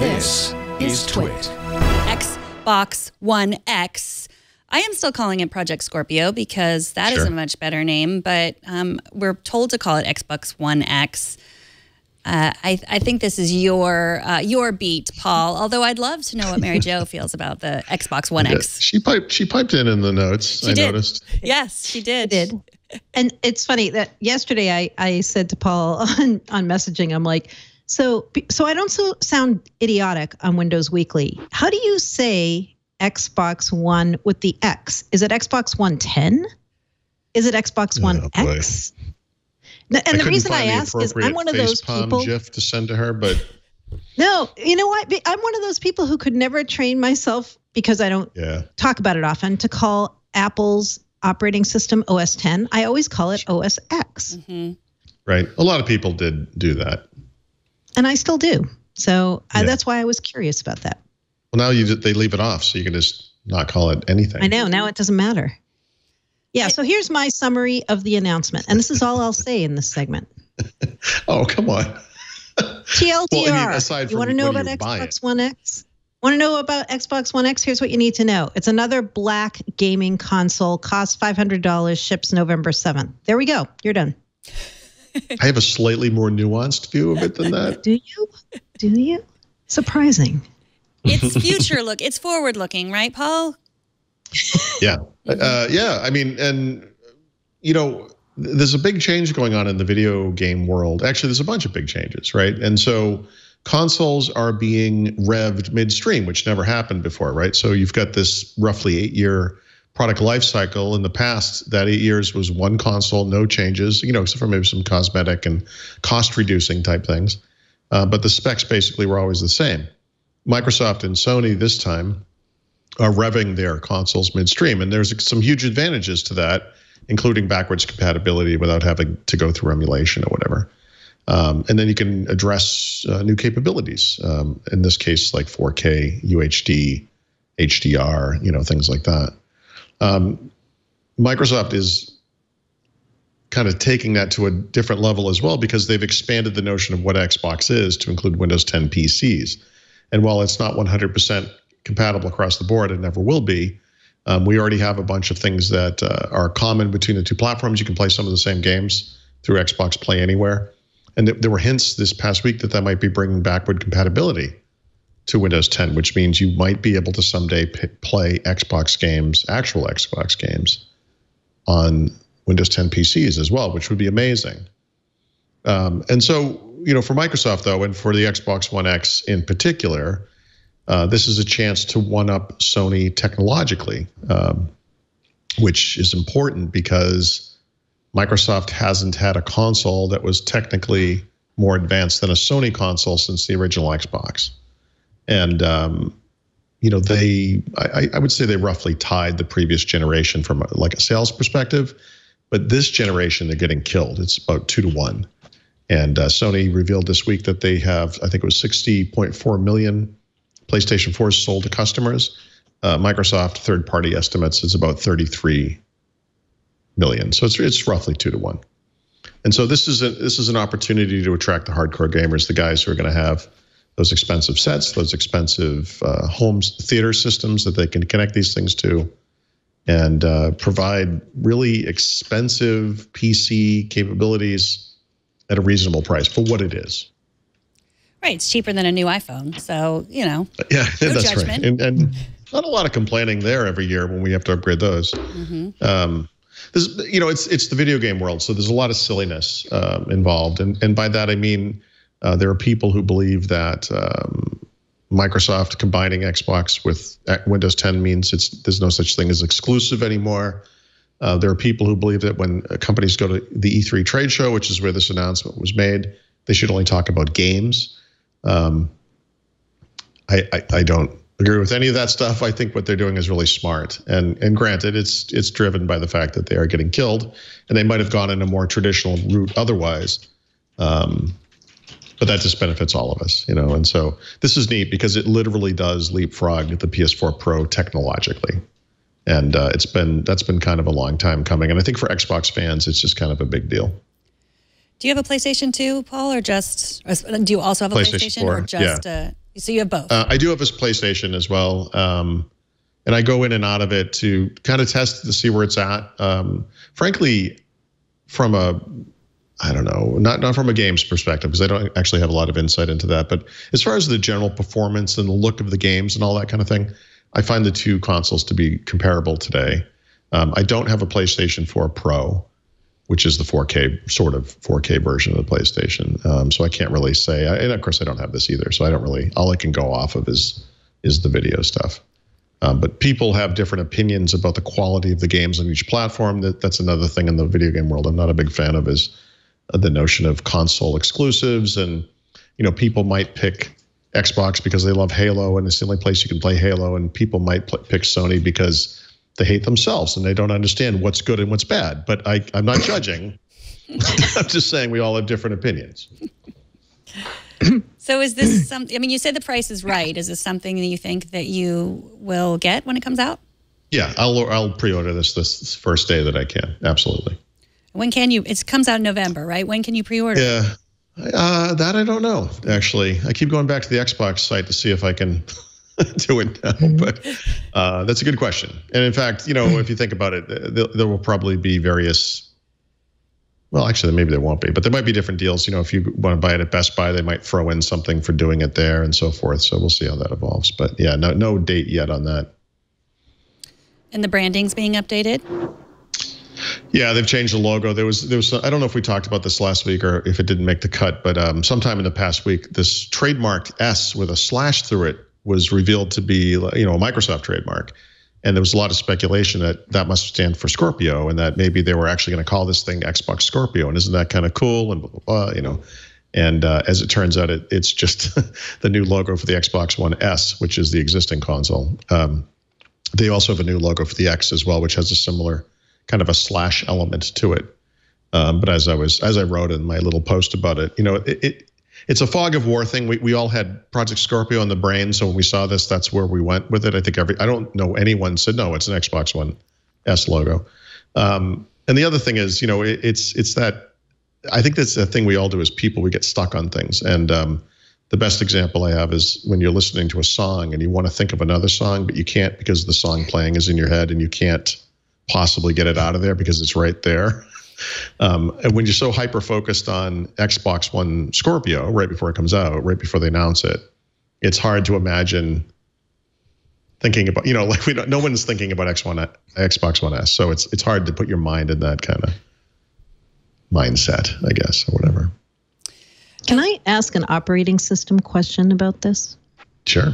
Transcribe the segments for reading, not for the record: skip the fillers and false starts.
This is TWiT. Xbox One X. I am still calling it Project Scorpio because that is a much better name, but we're told to call it Xbox One X. I think this is your beat, Paul, although I'd love to know what Mary Jo feels about the Xbox One X. She piped in the notes, I noticed. Yes, she did. And it's funny that yesterday I said to Paul on messaging, I'm like, so I don't sound idiotic on Windows Weekly. How do you say Xbox One with the X? Is it Xbox One 10? Is it Xbox One X? And the reason I ask is I'm one of those people. GIF to send to her, but no, you know what? I'm one of those people who could never train myself because I don't talk about it often to call Apple's operating system OS 10. I always call it OS X. Mm-hmm. Right. A lot of people did do that. And I still do. So that's why I was curious about that. Well, now they leave it off, so you can just not call it anything. I know. Now it doesn't matter. Yeah, so here's my summary of the announcement. And this is all I'll say in this segment. Oh, come on. TLDR. Well, I mean, aside from you want to know about Xbox One X? Want to know about Xbox One X? Here's what you need to know. It's another black gaming console. Costs $500. Ships November 7th. There we go. You're done. I have a slightly more nuanced view of it than that. Do you? Do you? Surprising. It's future look. It's forward looking, right, Paul? Yeah. I mean, and, you know, there's a big change going on in the video game world. Actually, there's a bunch of big changes, right? And so consoles are being revved midstream, which never happened before, right? So you've got this roughly 8-year product life cycle. In the past, that 8 years was one console, no changes, you know, except for maybe some cosmetic and cost reducing type things. But the specs basically were always the same. Microsoft and Sony this time are revving their consoles midstream. And there's some huge advantages to that, including backwards compatibility without having to go through emulation or whatever. And then you can address new capabilities. In this case, like 4K, UHD, HDR, you know, things like that. Microsoft is kind of taking that to a different level as well because they've expanded the notion of what Xbox is to include Windows 10 PCs. And while it's not 100% compatible across the board, it never will be, we already have a bunch of things that are common between the two platforms. You can play some of the same games through Xbox Play Anywhere. And there were hints this past week that might be bringing backward compatibility to Windows 10, which means you might be able to someday play Xbox games, actual Xbox games, on Windows 10 PCs as well, which would be amazing. And so, you know, for Microsoft, though, and for the Xbox One X in particular, this is a chance to one-up Sony technologically, which is important because Microsoft hasn't had a console that was technically more advanced than a Sony console since the original Xbox. And, you know, I would say they roughly tied the previous generation from like a sales perspective, but this generation, they're getting killed. It's about 2 to 1. And Sony revealed this week that they have, I think it was 60.4 million PlayStation 4s sold to customers. Microsoft third-party estimates is about 33 million. So it's roughly 2 to 1. And so this is an opportunity to attract the hardcore gamers, the guys who are going to have those expensive sets, those expensive home theater systems that they can connect these things to, and provide really expensive PC capabilities at a reasonable price for what it is. Right, it's cheaper than a new iPhone, so, you know, yeah, no that's judgment. Right. And not a lot of complaining there every year when we have to upgrade those. Mm-hmm. You know, it's the video game world, so there's a lot of silliness involved, and by that I mean there are people who believe that Microsoft combining Xbox with Windows 10 means there's no such thing as exclusive anymore. There are people who believe that when companies go to the E3 trade show, which is where this announcement was made, they should only talk about games. I don't agree with any of that stuff. I think what they're doing is really smart. And granted, it's driven by the fact that they are getting killed, and they might have gone in a more traditional route otherwise. But that just benefits all of us, you know. And so this is neat because it literally does leapfrog the PS4 Pro technologically. And that's been kind of a long time coming. And I think for Xbox fans, it's just kind of a big deal. Do you have a PlayStation 2, Paul, or just? Or do you also have a PlayStation 4, or just? So you have both. I do have a PlayStation as well. And I go in and out of it to kind of test to see where it's at. Frankly, from I don't know, not from a games perspective, because I don't actually have a lot of insight into that. But as far as the general performance and the look of the games and all that kind of thing, I find the two consoles to be comparable today. I don't have a PlayStation 4 Pro, which is the 4K version of the PlayStation. So I can't really say, and of course I don't have this either. So I don't really, all I can go off of is the video stuff. But people have different opinions about the quality of the games on each platform. That's another thing in the video game world I'm not a big fan of, is the notion of console exclusives. And, people might pick Xbox because they love Halo and it's the only place you can play Halo. And people might pick Sony because they hate themselves and they don't understand what's good and what's bad. But I'm not judging. I'm just saying we all have different opinions. So is this something, you say the price is right. Is this something that you think that you will get when it comes out? Yeah, I'll pre-order this first day that I can. Absolutely. When can you, it comes out in November, right? When can you pre-order? Yeah, that I don't know, actually. I keep going back to the Xbox site to see if I can do it now, but that's a good question. And in fact, if you think about it, there will probably be various, well, actually, maybe there won't be, but there might be different deals. If you want to buy it at Best Buy, they might throw in something for doing it there and so forth. So we'll see how that evolves. But yeah, no date yet on that. And the branding's being updated? Yeah, they've changed the logo. There was I don't know if we talked about this last week or if it didn't make the cut, but sometime in the past week, this trademarked S with a slash through it was revealed to be, a Microsoft trademark. And there was a lot of speculation that must stand for Scorpio, and that maybe they were actually going to call this thing Xbox Scorpio. And isn't that kind of cool? And blah, blah, blah, And as it turns out, it's just the new logo for the Xbox One S, which is the existing console. They also have a new logo for the X as well, which has a similar kind of a slash element to it. But as I wrote in my little post about it, it's a fog of war thing. We all had Project Scorpio in the brain, so when we saw this, that's where we went with it. I think I don't know anyone said no, it's an Xbox One S logo. And the other thing is, it's that, I think that's the thing we all do as people. We get stuck on things, and the best example I have is when you're listening to a song and you want to think of another song, but you can't because the song playing is in your head, and you can't possibly get it out of there because it's right there. And when you're so hyper-focused on Xbox One Scorpio right before it comes out, right before they announce it, it's hard to imagine thinking about, no one's thinking about Xbox One S. So it's hard to put your mind in that kind of mindset, I guess, or whatever. Can I ask an operating system question about this? Sure.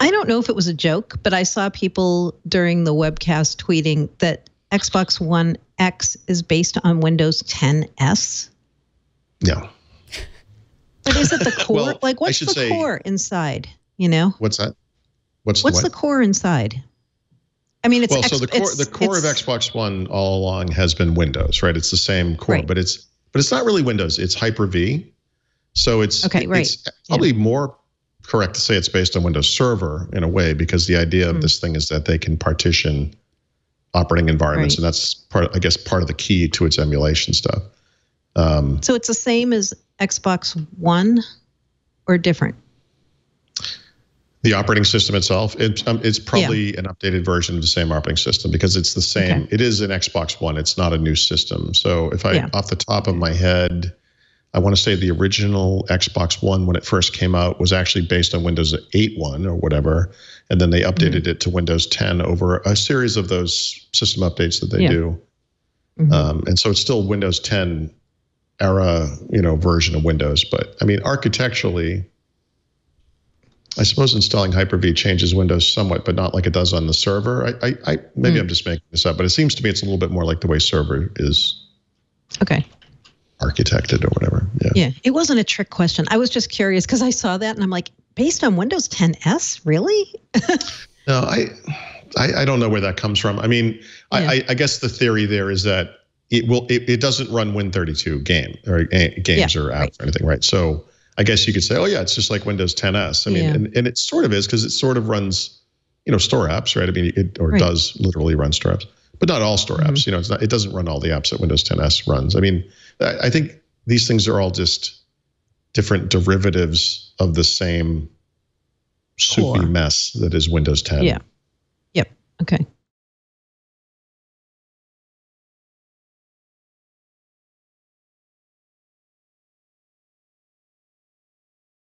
I don't know if it was a joke, but I saw people during the webcast tweeting that Xbox One X is based on Windows 10S. No. But is it the core? Well, what's the core inside? What's that? What's the core inside? I mean, it's the core of Xbox One all along has been Windows, right? It's the same core, right. but it's not really Windows. It's Hyper-V. So it's probably more correct to say it's based on Windows Server in a way, because the idea of this thing is that they can partition operating environments, and that's part of the key to its emulation stuff. So it's the same as Xbox One, or different? The operating system itself, it's probably an updated version of the same operating system, because it's the same. Okay. It is an Xbox One. It's not a new system. So if off the top of my head, I want to say the original Xbox One, when it first came out, was actually based on Windows 8.1 or whatever. And then they updated it to Windows 10 over a series of those system updates that they do. Mm-hmm. And so it's still Windows 10 era, version of Windows. But I mean, architecturally, I suppose installing Hyper-V changes Windows somewhat, but not like it does on the server. Maybe I'm just making this up, but it seems to me it's a little bit more like the way server is architected or whatever. Yeah, it wasn't a trick question. I was just curious because I saw that and I'm like, based on Windows 10S, really? No, I don't know where that comes from. I mean, I guess the theory there is that it doesn't run Win32 games or apps or anything, right? So I guess you could say, oh yeah, it's just like Windows 10S. I mean, and it sort of is, because it sort of runs, store apps, right? I mean, it does literally run store apps, but not all store apps. It doesn't run all the apps that Windows 10S runs. I mean, I think these things are all just different derivatives of the same soupy mess that is Windows 10. Yeah. Yep. Okay.